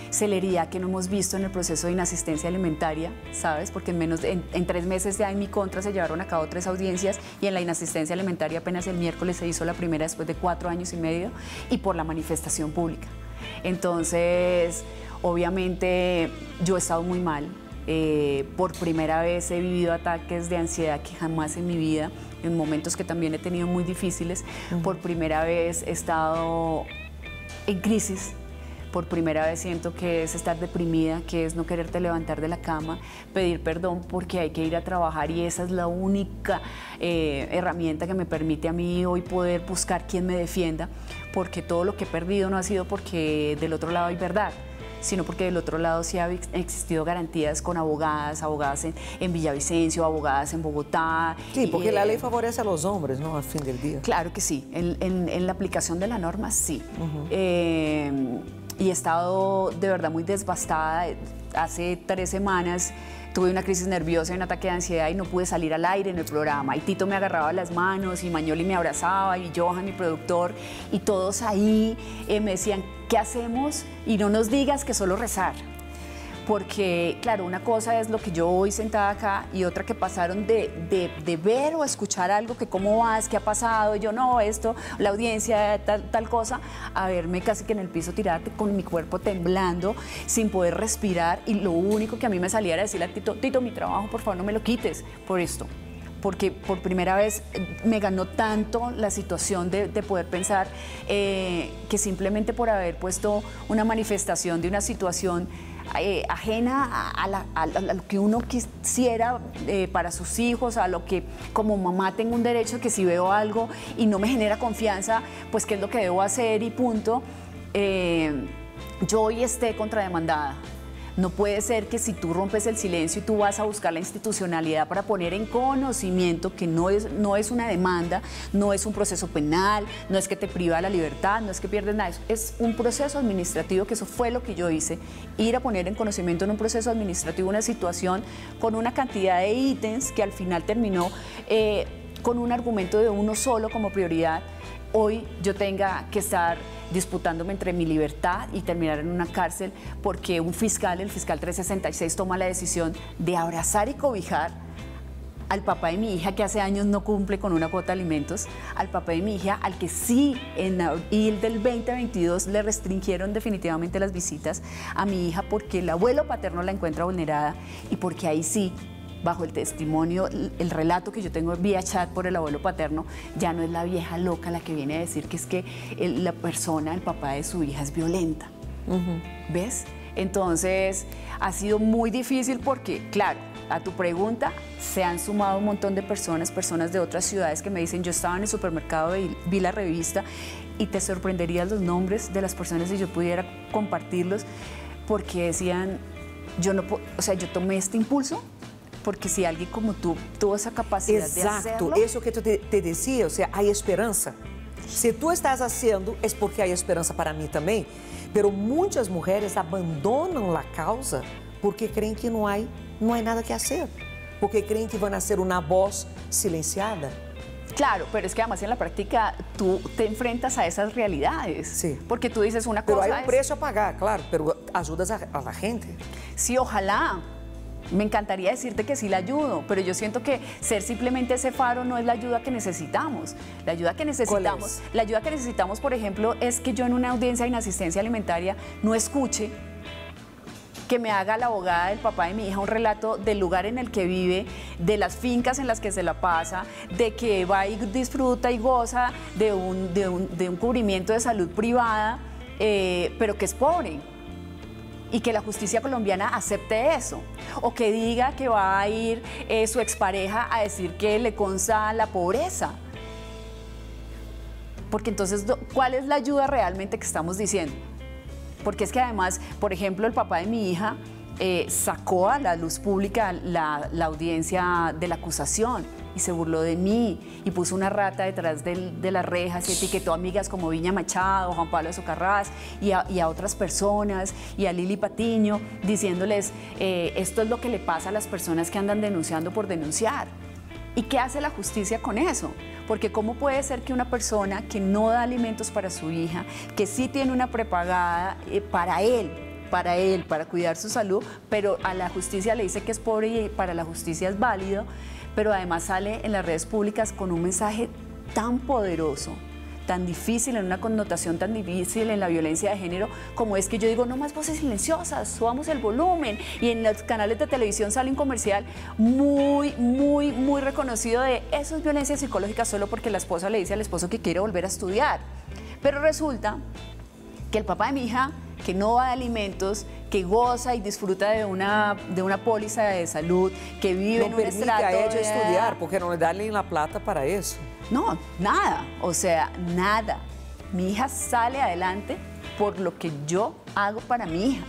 Celeridad que no hemos visto en el proceso de inasistencia alimentaria, ¿sabes? Porque en 3 meses ya en mi contra se llevaron a cabo 3 audiencias y en la inasistencia alimentaria apenas el miércoles se hizo la primera después de 4 años y medio y por la manifestación pública. Entonces, obviamente yo he estado muy mal. Por primera vez he vivido ataques de ansiedad que jamás en mi vida, en momentos que también he tenido muy difíciles. Por primera vez he estado en crisis. Por primera vez siento que es estar deprimida, que es no quererte levantar de la cama, pedir perdón porque hay que ir a trabajar y esa es la única herramienta que me permite a mí hoy poder buscar quien me defienda, porque todo lo que he perdido no ha sido porque del otro lado hay verdad, sino porque del otro lado sí han existido garantías con abogadas en Villavicencio, abogadas en Bogotá. Sí, porque la ley favorece a los hombres, ¿no? Al fin del día. Claro que sí, en la aplicación de la norma sí. Y he estado de verdad muy devastada. Hace 3 semanas tuve una crisis nerviosa y un ataque de ansiedad y no pude salir al aire en el programa. Y Tito me agarraba las manos y Mañoli me abrazaba y Johan, mi productor, y todos ahí me decían, ¿qué hacemos? Y no nos digas que solo rezar. Porque, claro, una cosa es lo que yo hoy sentada acá y otra que pasaron de ver o escuchar algo que cómo vas, qué ha pasado, y yo no, esto, la audiencia, tal cosa, a verme casi que en el piso tirada con mi cuerpo temblando, sin poder respirar y lo único que a mí me salía era decirle a Tito, Tito, mi trabajo, por favor, no me lo quites por esto. Porque por primera vez me ganó tanto la situación de poder pensar que simplemente por haber puesto una manifestación de una situación ajena a lo que uno quisiera para sus hijos, a lo que como mamá tengo un derecho, que si veo algo y no me genera confianza, pues qué es lo que debo hacer y punto, yo hoy esté contrademandada. No puede ser que si tú rompes el silencio y tú vas a buscar la institucionalidad para poner en conocimiento que no es una demanda, no es un proceso penal, no es que te priva la libertad, no es que pierdes nada, es un proceso administrativo, que eso fue lo que yo hice, ir a poner en conocimiento en un proceso administrativo una situación con una cantidad de ítems que al final terminó con un argumento de uno solo como prioridad. Hoy yo tenga que estar disputándome entre mi libertad y terminar en una cárcel porque un fiscal, el fiscal 366, toma la decisión de abrazar y cobijar al papá de mi hija, que hace años no cumple con una cuota de alimentos, al papá de mi hija, al que sí en abril del 2022 le restringieron definitivamente las visitas a mi hija porque el abuelo paterno la encuentra vulnerada y porque ahí sí bajo el testimonio, el relato que yo tengo vía chat por el abuelo paterno, ya no es la vieja loca la que viene a decir que es que la persona, el papá de su hija es violenta. ¿Ves? Entonces, ha sido muy difícil porque, claro, a tu pregunta, se han sumado un montón de personas de otras ciudades que me dicen, yo estaba en el supermercado, vi la revista y te sorprenderían los nombres de las personas si yo pudiera compartirlos, porque decían, yo no, o sea, yo tomé este impulso porque si alguien como tú tuvo esa capacidad de hacerlo... Exacto, eso que te decía, o sea, hay esperanza. Si tú estás haciendo, es porque hay esperanza para mí también. Pero muchas mujeres abandonan la causa porque creen que no hay nada que hacer. Porque creen que van a ser una voz silenciada. Claro, pero es que además en la práctica tú te enfrentas a esas realidades. Sí. Porque tú dices una pero cosa... Pero hay un precio a pagar, claro, pero ayudas a la gente. Sí, ojalá. Me encantaría decirte que sí la ayudo, pero yo siento que ser simplemente ese faro no es la ayuda que necesitamos. La ayuda que necesitamos, ¿cuál es? La ayuda que necesitamos, por ejemplo, es que yo en una audiencia de inasistencia alimentaria no escuche que me haga la abogada del papá de mi hija un relato del lugar en el que vive, de las fincas en las que se la pasa, de que va y disfruta y goza de un cubrimiento de salud privada, pero que es pobre. Y que la justicia colombiana acepte eso, o que diga que va a ir su expareja a decir que le consta la pobreza. Porque entonces, ¿cuál es la ayuda realmente que estamos diciendo? Porque es que además, por ejemplo, el papá de mi hija sacó a la luz pública la audiencia de la acusación y se burló de mí y puso una rata detrás de las rejas y etiquetó a amigas como Viña Machado, Juan Pablo Socarrás y a otras personas y a Lili Patiño diciéndoles esto es lo que le pasa a las personas que andan denunciando por denunciar. ¿Y qué hace la justicia con eso? Porque ¿cómo puede ser que una persona que no da alimentos para su hija, que sí tiene una prepagada para cuidar su salud, pero a la justicia le dice que es pobre y para la justicia es válido, pero además sale en las redes públicas con un mensaje tan poderoso, tan difícil, en una connotación tan difícil en la violencia de género, como es que yo digo, no más voces silenciosas, subamos el volumen, y en los canales de televisión sale un comercial muy reconocido de eso es violencia psicológica solo porque la esposa le dice al esposo que quiere volver a estudiar. Pero resulta que el papá de mi hija, que no va de alimentos, que goza y disfruta de una póliza de salud, que vive en un estrato... No permite a ella estudiar, porque no le dan la plata para eso. No, nada, o sea, nada. Mi hija sale adelante por lo que yo hago para mi hija.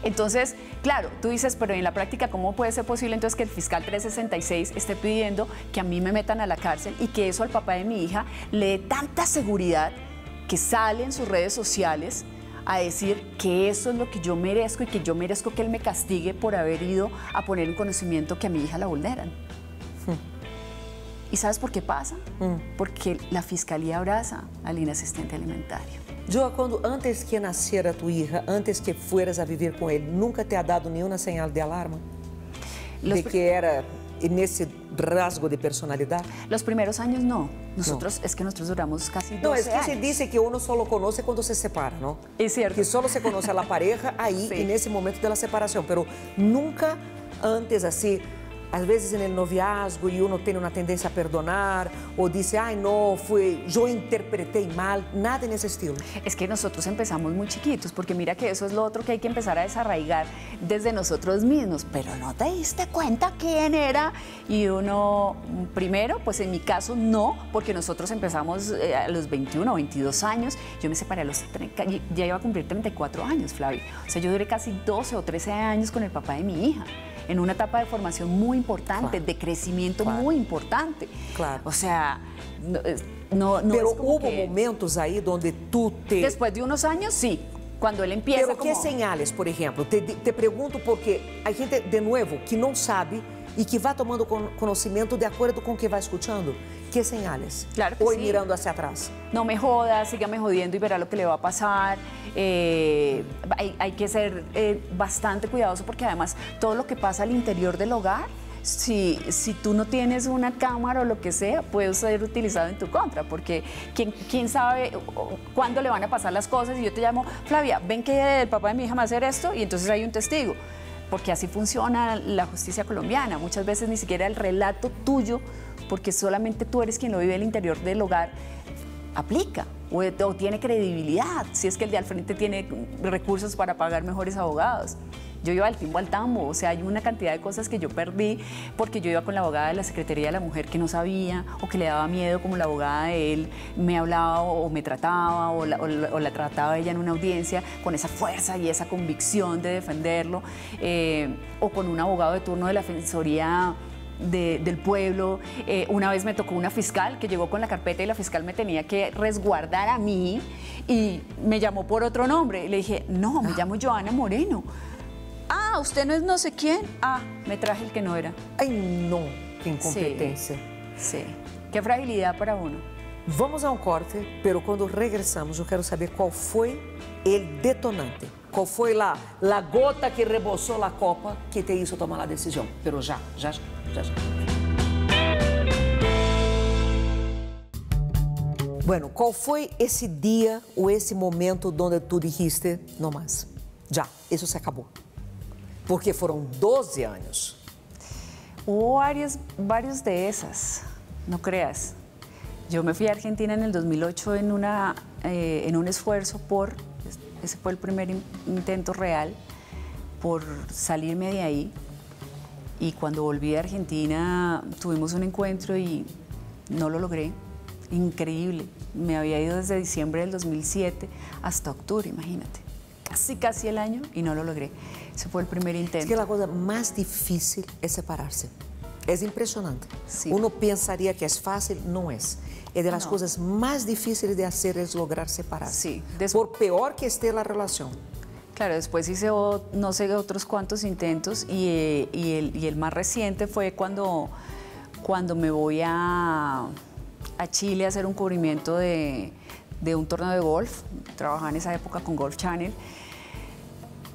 Entonces, claro, tú dices, pero en la práctica, ¿cómo puede ser posible entonces que el fiscal 366 esté pidiendo que a mí me metan a la cárcel y que eso al papá de mi hija le dé tanta seguridad que sale en sus redes sociales a decir que eso es lo que yo merezco y que yo merezco que él me castigue por haber ido a poner en conocimiento que a mi hija la vulneran? ¿Y sabes por qué pasa? Porque la fiscalía abraza al inasistente alimentario. Joa, antes que naciera tu hija, antes que fueras a vivir con él, ¿nunca te ha dado ni una señal de alarma? De que era en ese rasgo de personalidad. Los primeros años no. Nosotros, es que nosotros duramos casi 12 años. No, es que se dice que uno solo conoce cuando se separa, ¿no? Es cierto. Que solo se conoce a la pareja ahí, sí, en ese momento de la separación, pero nunca antes así. Às vezes en el noviazgo y uno tiene una tendencia a perdonar o dice, ay no, yo interpreté mal, nada en ese estilo. Es que nosotros empezamos muy chiquitos, porque mira que eso es lo otro que hay que empezar a desarraigar desde nosotros mismos, pero no te diste cuenta quién era. Y uno, primero, pues en mi caso no, porque nosotros empezamos a los 21 o 22 años, yo me separé a los 30, ya iba a cumplir 34 años, Flavio. O sea, yo duré casi 12 o 13 años con el papá de mi hija, en una etapa de formación muy importante, claro, de crecimiento, claro, muy importante. Claro. O sea, no pero hubo momentos ahí donde tú te... Después de unos años, sí. Cuando él empieza Pero ¿qué señales, por ejemplo? Te pregunto porque hay gente, de nuevo, que no sabe y que va tomando conocimiento de acuerdo con que va escuchando. ¿Qué señales? Claro que Hoy sí. Mirando hacia atrás. No me jodas, sígame jodiendo y verá lo que le va a pasar. Hay que ser bastante cuidadoso porque además todo lo que pasa al interior del hogar, si tú no tienes una cámara o lo que sea, puede ser utilizado en tu contra, porque quién sabe cuándo le van a pasar las cosas y yo te llamo, Flavia, ven que el papá de mi hija va a hacer esto y entonces hay un testigo. porque así funciona la justicia colombiana. Muchas veces ni siquiera el relato tuyo, porque solamente tú eres quien lo vive al interior del hogar, aplica o tiene credibilidad, si es que el de al frente tiene recursos para pagar mejores abogados. Yo iba al timbo al tambo, o sea, hay una cantidad de cosas que yo perdí porque yo iba con la abogada de la Secretaría de la Mujer que no sabía o que le daba miedo, como la abogada de él me hablaba o me trataba o la trataba ella en una audiencia con esa fuerza y esa convicción de defenderlo, o con un abogado de turno de la Defensoría del pueblo. Una vez me tocó una fiscal que llegó con la carpeta y la fiscal me tenía que resguardar a mí y me llamó por otro nombre y le dije, no, me llamo Joana Moreno. Ah, usted no es no sé quién. Ah, me traje el que no era. Ai, não, que incompetência. Sí, qué fragilidad para uno. Vamos a um corte, pero quando regressamos eu quero saber qual foi o detonante. Qual foi a gota que rebosou a copa que te hizo tomar a decisão. Pero já. Bueno, qual foi esse dia ou esse momento onde tu dijiste, não mais, já, isso se acabou? Porque foram 12 anos. Hubo varios de esas, no creas. Yo me fui a Argentina en el 2008 en un esfuerzo ese fue el primer intento real, por salirme de ahí. Y cuando volví a Argentina tuvimos un encuentro y no lo logré. Increíble. Me había ido desde diciembre del 2007 hasta octubre, imagínate. Casi el año y no lo logré. Ese fue el primer intento. Es que la cosa más difícil es separarse. Es impresionante. Sí. Uno pensaría que es fácil, no es. Es de las cosas más difíciles de hacer es lograr separarse. Sí. Por peor que esté la relación. Claro, después hice, no sé, otros cuantos intentos y el más reciente fue cuando me voy a Chile a hacer un cubrimiento de un torneo de golf. Trabajaba en esa época con Golf Channel.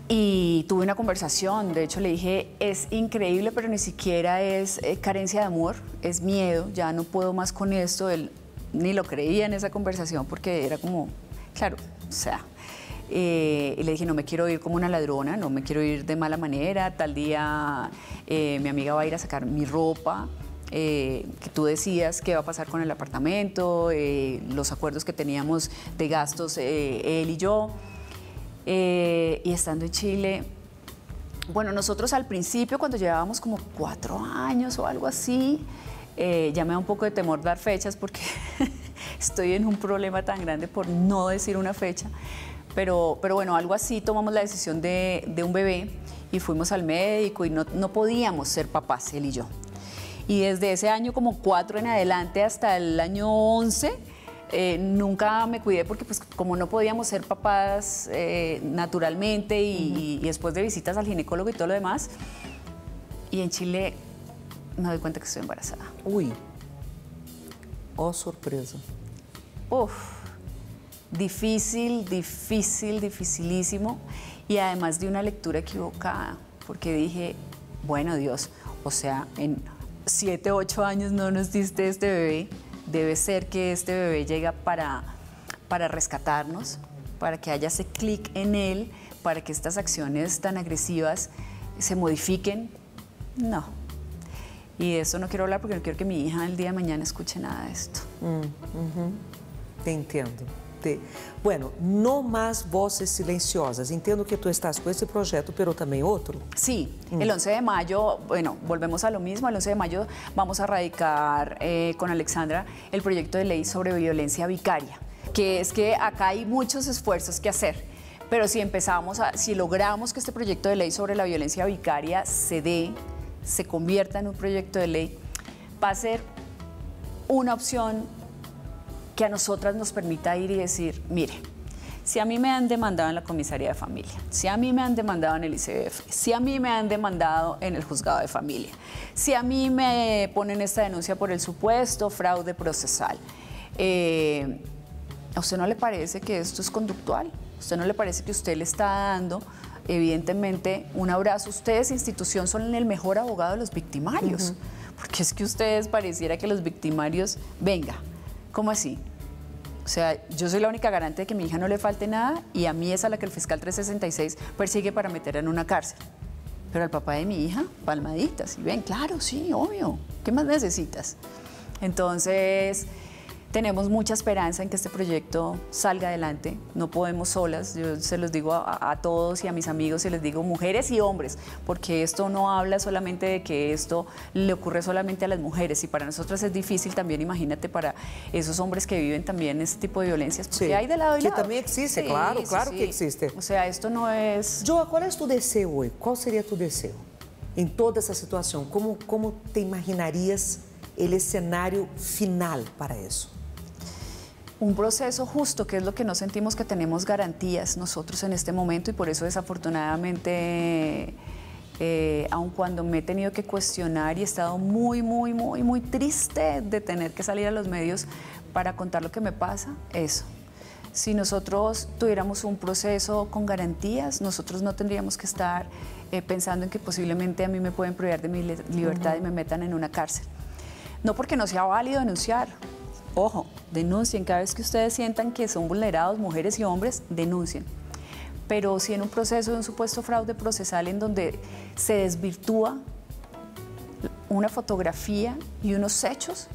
Y tuve una conversación, de hecho le dije, es increíble, pero ni siquiera es carencia de amor, es miedo, ya no puedo más con esto. Él ni lo creía en esa conversación porque era como, claro, o sea, y le dije, no me quiero ir como una ladrona, no me quiero ir de mala manera, tal día mi amiga va a ir a sacar mi ropa, que tú decías qué va a pasar con el apartamento, los acuerdos que teníamos de gastos él y yo. Y estando en Chile, bueno, nosotros al principio, cuando llevábamos como 4 años o algo así, ya me da un poco de temor dar fechas porque estoy en un problema tan grande por no decir una fecha, pero bueno, algo así, tomamos la decisión de un bebé y fuimos al médico y no podíamos ser papás, él y yo. Y desde ese año como 4 en adelante hasta el año 11, nunca me cuidé porque pues como no podíamos ser papás naturalmente y después de visitas al ginecólogo y todo lo demás, y en Chile me doy cuenta que estoy embarazada. Uy, oh sorpresa. Uf, dificilísimo, y además de una lectura equivocada, porque dije, bueno Dios, o sea, en 7, 8 años no nos diste este bebé. Debe ser que este bebé llega para rescatarnos, para que haya ese clic en él, para que estas acciones tan agresivas se modifiquen. No. Y de eso no quiero hablar porque no quiero que mi hija el día de mañana escuche nada de esto. Te entiendo. Bueno, no más voces silenciosas. Entiendo que tú estás con ese proyecto, pero también otro. Sí, el 11 de mayo, bueno, volvemos a lo mismo. El 11 de mayo vamos a radicar con Alexandra el proyecto de ley sobre violencia vicaria, que es que acá hay muchos esfuerzos que hacer, pero si logramos que este proyecto de ley sobre la violencia vicaria se convierta en un proyecto de ley, va a ser una opción que a nosotras nos permita ir y decir, mire, si a mí me han demandado en la comisaría de familia, si a mí me han demandado en el ICBF, si a mí me han demandado en el juzgado de familia, si a mí me ponen esta denuncia por el supuesto fraude procesal, ¿a usted no le parece que esto es conductual? ¿A usted no le parece que usted le está dando, evidentemente, un abrazo? Ustedes, institución, son el mejor abogado de los victimarios, porque es que ustedes pareciera que los victimarios, venga, ¿cómo así? O sea, yo soy la única garante de que a mi hija no le falte nada y a mí es a la que el fiscal 366 persigue para meterla en una cárcel. Pero al papá de mi hija, palmaditas. Y ven, claro, sí, obvio. ¿Qué más necesitas? Entonces, tenemos mucha esperanza en que este proyecto salga adelante. No podemos solas. Yo se los digo a todos y a mis amigos, y les digo mujeres y hombres, porque esto no habla solamente de que esto le ocurre solamente a las mujeres. Y para nosotras es difícil también, imagínate, para esos hombres que viven también este tipo de violencias. Porque hay de lado y lado. Que también existe, sí, claro que existe. O sea, esto no es... Joa, ¿cuál es tu deseo hoy? ¿Cuál sería tu deseo en toda esa situación? ¿Cómo te imaginarías el escenario final para eso? Un proceso justo, que es lo que no sentimos que tenemos garantías nosotros en este momento, y por eso desafortunadamente, aun cuando me he tenido que cuestionar y he estado muy triste de tener que salir a los medios para contar lo que me pasa, eso. Si nosotros tuviéramos un proceso con garantías, nosotros no tendríamos que estar pensando en que posiblemente a mí me pueden privar de mi libertad y me metan en una cárcel. No porque no sea válido denunciar. Ojo, denuncien cada vez que ustedes sientan que son vulnerados, mujeres y hombres, denuncien. Pero si en un proceso de un supuesto fraude procesal en donde se desvirtúa una fotografía y unos hechos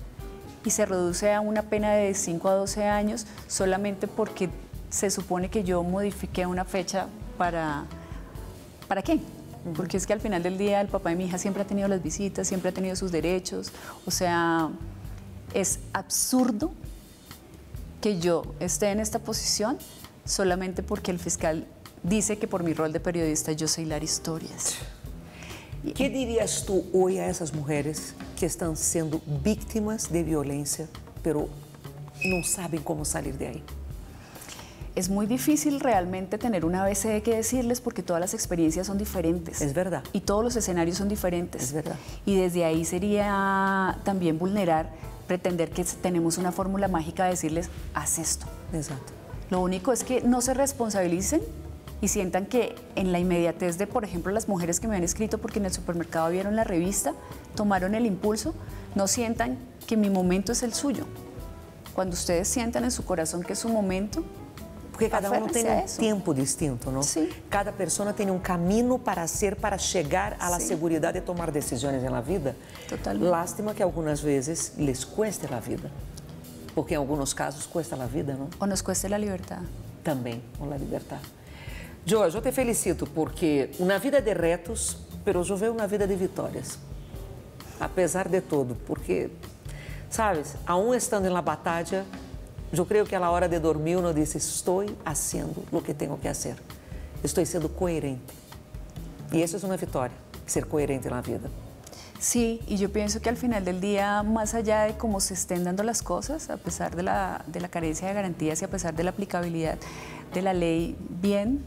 y se reduce a una pena de 5 a 12 años solamente porque se supone que yo modifiqué una fecha ¿para qué? Porque es que al final del día el papá de mi hija siempre ha tenido las visitas, siempre ha tenido sus derechos, o sea... Es absurdo que yo esté en esta posición solamente porque el fiscal dice que por mi rol de periodista yo sé hilar historias. ¿Qué dirías tú hoy a esas mujeres que están siendo víctimas de violencia, pero no saben cómo salir de ahí? Es muy difícil realmente tener una ABC que decirles, porque todas las experiencias son diferentes. Es verdad. Y todos los escenarios son diferentes. Es verdad. Y desde ahí sería también pretender que tenemos una fórmula mágica de decirles, haz esto. Exacto. Lo único es que no se responsabilicen y sientan que en la inmediatez de, por ejemplo, las mujeres que me han escrito porque en el supermercado vieron la revista, tomaron el impulso, no sientan que mi momento es el suyo. Cuando ustedes sientan en su corazón que es su momento, porque cada uno tiene un tiempo distinto, ¿no? Sí. Cada persona tiene un camino para hacer, para llegar a la seguridad de tomar decisiones en la vida. Totalmente. Lástima que algunas veces les cueste la vida, porque en algunos casos cuesta la vida, ¿no? O nos cueste la libertad. Também, o la libertad. Joa, eu te felicito porque uma vida de retos, pero eu vejo uma vida de vitórias. Apesar de tudo, porque, sabes, aún estando na batalha, eu creio que a la hora de dormir uno dice, estou haciendo lo que tenho que hacer. Estou sendo coherente. E isso é uma vitória, ser coherente na vida. Sí, y yo pienso que al final del día, más allá de cómo se estén dando las cosas, a pesar de la carencia de garantías y a pesar de la aplicabilidad de la ley bien,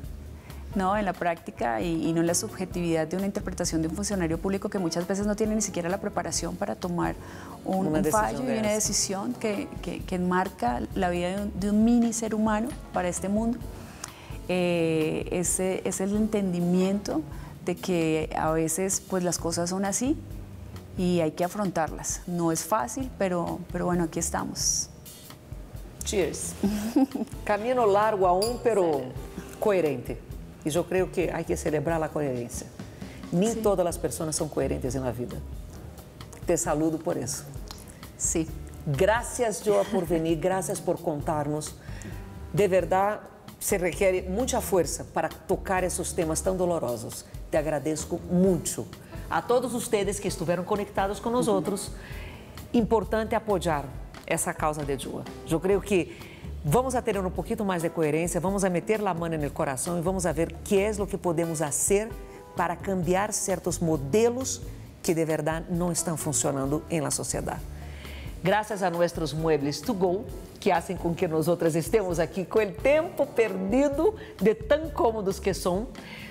¿no? En la práctica y no en la subjetividad de una interpretación de un funcionario público que muchas veces no tiene ni siquiera la preparación para tomar un fallo y una decisión que enmarca la vida de un mini ser humano para este mundo. Ese es el entendimiento de que a veces pues las cosas son así y hay que afrontarlas. No es fácil, pero bueno, aquí estamos. Cheers. Camino largo aún, pero coherente. E eu creio que há que celebrar a coerência. Nem todas as pessoas são coerentes na vida. Te saludo por isso. Sim. Gracias, Joa, por venir. Gracias por contarnos. De verdade, se requer muita força para tocar esses temas tão dolorosos. Te agradeço muito. A todos vocês que estiveram conectados com nós outros, importante apoiar essa causa de Joa. Eu creio que vamos a ter um pouquinho mais de coerência, vamos a meter a mão no coração e vamos a ver que é o que podemos fazer para cambiar certos modelos que de verdade não estão funcionando na sociedade. Graças a nossos muebles to go, que fazem com que nós outras estemos aqui com o tempo perdido de tão cômodos que são.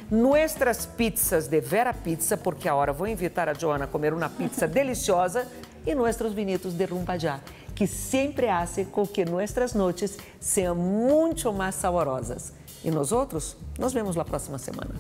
Nossas pizzas de Vera Pizza, porque agora vou invitar a Joana a comer uma pizza deliciosa, e nossos vinitos de Rumbajá, que sempre fazem com que nossas noites sejam muito mais saborosas. E nós outros, nos vemos na próxima semana.